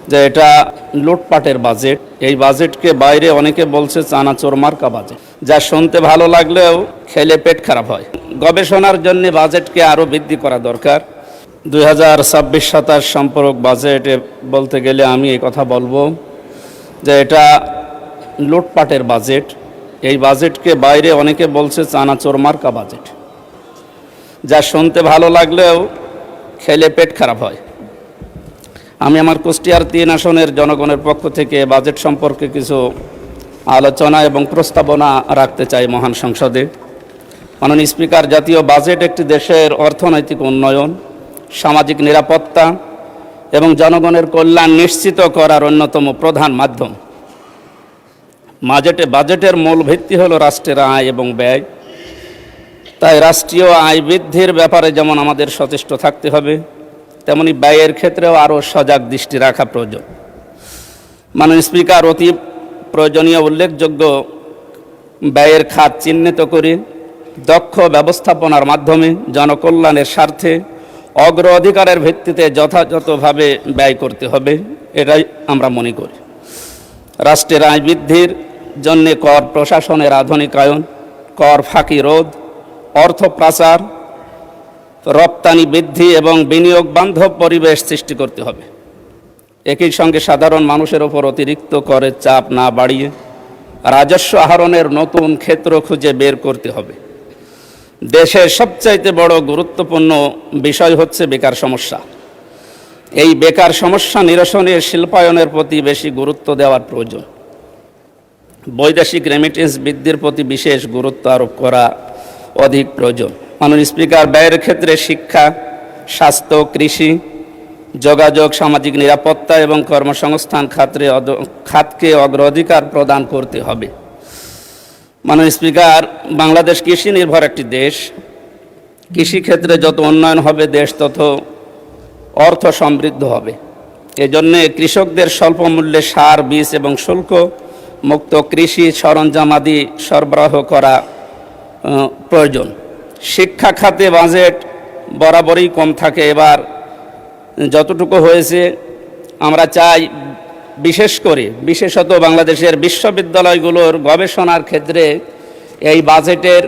যে এটা লুটপাটের বাজেট। এই বাজেটকে বাইরে অনেকে বলছে চানাচোর মার্কা বাজেট, যা শুনতে ভালো লাগলেও খেলে পেট খারাপ হয়। গবেষণার জন্য বাজেটকে আরও বৃদ্ধি করা দরকার। 2026-27 সম্পর্ক বাজেটে বলতে গেলে আমি এই কথা বলবো যে এটা লুটপাটের বাজেট। এই বাজেটকে বাইরে অনেকে বলছে চানাচোর মার্কা বাজেট, যা শুনতে ভালো লাগলেও খেলে পেট খারাপ হয়। আমি আমার কুষ্টিয়ার 3 আসনের জনগণের পক্ষ থেকে বাজেট সম্পর্কে কিছু আলোচনা এবং প্রস্তাবনা রাখতে চাই মহান সংসদে। মাননীয় স্পিকার, জাতীয় বাজেট একটি দেশের অর্থনৈতিক উন্নয়ন, সামাজিক নিরাপত্তা এবং জনগণের কল্যাণ নিশ্চিত করার অন্যতম প্রধান মাধ্যম। বাজেটের মূল ভিত্তি হলো রাষ্ট্রের আয় এবং ব্যয়। তাই রাষ্ট্রীয় আয় বৃদ্ধির ব্যাপারে যেমন আমাদের সচেষ্ট থাকতে হবে, তেমনি ব্যয়ের ক্ষেত্রেও আরও সজাগ দৃষ্টি রাখা প্রয়োজন। মাননীয় স্পিকার, অতি প্রয়োজনীয় উল্লেখযোগ্য ব্যয়ের খাত চিহ্নিত করে দক্ষ ব্যবস্থাপনার মাধ্যমে জনকল্যাণের স্বার্থে অগ্রাধিকারের ভিত্তিতে যথাযথভাবে ব্যয় করতে হবে, এটাই আমরা মনে করি। রাষ্ট্রের আয় বৃদ্ধির জন্য কর প্রশাসনের আধুনিকায়ন, কর ফাঁকি রোধ, অর্থ পাচার, রপ্তানি বৃদ্ধি এবং বিনিয়োগ বান্ধব পরিবেশ সৃষ্টি করতে হবে। একই সঙ্গে সাধারণ মানুষের ওপর অতিরিক্ত করের চাপ না বাড়িয়ে রাজস্ব আহরণের নতুন ক্ষেত্র খুঁজে বের করতে হবে। দেশের সবচাইতে বড় গুরুত্বপূর্ণ বিষয় হচ্ছে বেকার সমস্যা। এই বেকার সমস্যা নিরসনে শিল্পায়নের প্রতি বেশি গুরুত্ব দেওয়ার প্রয়োজন। বৈদেশিক রেমিটেন্স বৃদ্ধির প্রতি বিশেষ গুরুত্ব আরোপ করা অধিক প্রয়োজন। মাননীয় স্পিকার, ব্যয়ের ক্ষেত্রে শিক্ষা, স্বাস্থ্য, কৃষি, যোগাযোগ, সামাজিক নিরাপত্তা এবং কর্মসংস্থান খাতকে অগ্রাধিকার প্রদান করতে হবে। মাননীয় স্পিকার, বাংলাদেশ কৃষি নির্ভর একটি দেশ। কৃষিক্ষেত্রে যত উন্নয়ন হবে দেশ তত অর্থ সমৃদ্ধ হবে। এজন্য কৃষকদের স্বল্প মূল্যে সার, বীজ এবং শুল্ক মুক্ত কৃষি সরঞ্জামাদি সরবরাহ করা প্রয়োজন। শিক্ষা খাতে বাজেট বরাবরই কম থাকে। এবার যতটুকু হয়েছে আমরা চাই বিশেষত বাংলাদেশের বিশ্ববিদ্যালয়গুলোর গবেষণার ক্ষেত্রে এই বাজেটের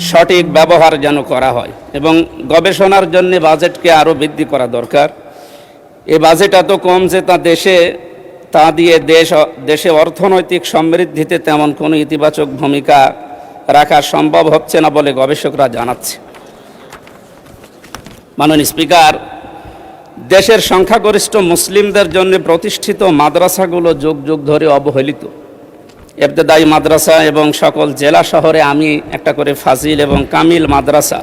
সঠিক ব্যবহার যেন করা হয় এবং গবেষণার জন্য বাজেটকে আরও বৃদ্ধি করা দরকার। এই বাজেট এত কম যে তা দিয়ে দেশে অর্থনৈতিক সমৃদ্ধিতে তেমন কোনো ইতিবাচক ভূমিকা রাখা সম্ভব হচ্ছে না বলে গবেষকরা জানাচ্ছে। মাননীয় স্পিকার, দেশের সংখ্যাগরিষ্ঠ মুসলিমদের জন্য প্রতিষ্ঠিত মাদ্রাসাগুলো যুগ যুগ ধরে অবহেলিত। ইবতেদায়ী মাদ্রাসা এবং সকল জেলা শহরে আমি একটা করে ফাজিল এবং কামিল মাদ্রাসা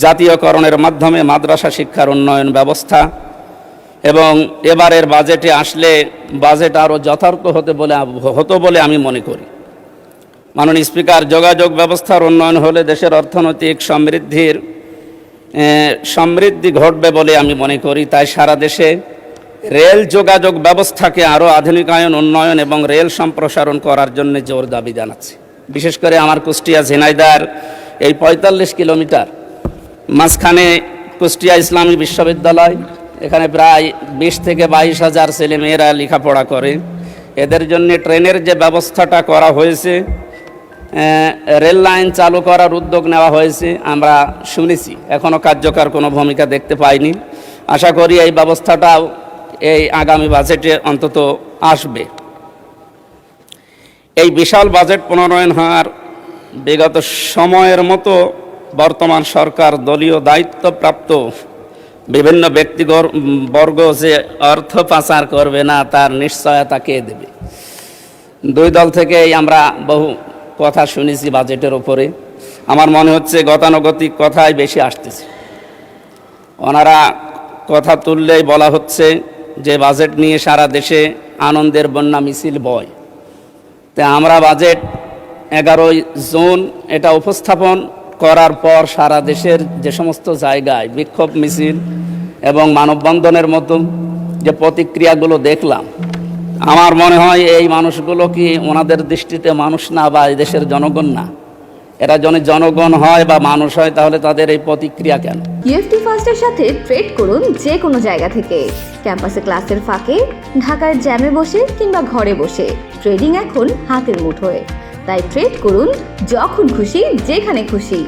জাতীয়করণের মাধ্যমে মাদ্রাসা শিক্ষার উন্নয়ন ব্যবস্থা এবং এবারের বাজেটে আসলে বাজেট আরও যথার্থ হতো বলে আমি মনে করি। মাননীয় স্পিকার, যোগাযোগ ব্যবস্থার উন্নয়ন হলে দেশের অর্থনৈতিক সমৃদ্ধি ঘটবে বলে আমি মনে করি। তাই সারা দেশে রেল যোগাযোগ ব্যবস্থাকে আরও আধুনিকায়ন, উন্নয়ন এবং রেল সম্প্রসারণ করার জন্য জোর দাবি জানাচ্ছি। বিশেষ করে আমার কুষ্টিয়া ঝিনাইদহ এই 45 কিলোমিটার মাঝখানে কুষ্টিয়া ইসলামী বিশ্ববিদ্যালয়, এখানে প্রায় 20 থেকে 22 হাজার ছেলেমেয়েরা লেখাপড়া করে। এদের জন্য ট্রেনের যে ব্যবস্থাটা করা হয়েছে, রেল লাইন চালু করার উদ্যোগ নেওয়া হয়েছে, আমরা শুনেছি, এখনও কার্যকর কোনো ভূমিকা দেখতে পাইনি। আশা করি এই ব্যবস্থাটাও এই আগামী বাজেটে অন্তত আসবে। এই বিশাল বাজেট প্রণয়ন হওয়ার বিগত সময়ের মতো বর্তমান সরকার দলীয় দায়িত্বপ্রাপ্ত বিভিন্ন ব্যক্তিবর্গ যে অর্থ পাচার করবে না তার নিশ্চয়তা কে দেবে? দুই দল থেকেই আমরা বহু কথা শুনেছি বাজেটের উপরে। আমার মনে হচ্ছে গতানুগতিক কথাই বেশি আসতেছে। ওনারা কথা তুললেই বলা হচ্ছে যে বাজেট নিয়ে সারা দেশে আনন্দের বন্যা মিছিল বয়। তাই আমরা বাজেট 11 জুন এটা উপস্থাপন করার পর সারা দেশের যে সমস্ত জায়গায় বিক্ষোভ মিছিল এবং মানববন্ধনের মতো যে প্রতিক্রিয়াগুলো দেখলাম, আমার মনে হয় এই মানুষগুলো কি ওনাদের দৃষ্টিতে মানুষ না বা এই দেশের জনগণ না? এরা যদি জনগণ হয় বা মানুষ হয় তাহলে তাদের এই প্রতিক্রিয়া কেন? ইউএফটি ফার্স্টের সাথে ট্রেড করুন যে কোনো জায়গা থেকে। ক্যাম্পাসে ক্লাসের ফাঁকে, ঢাকার জ্যামে বসে কিংবা ঘরে বসে, ট্রেডিং এখন হাতের মুঠোয়। তাই ট্রেড করুন যখন খুশি, যেখানে খুশি।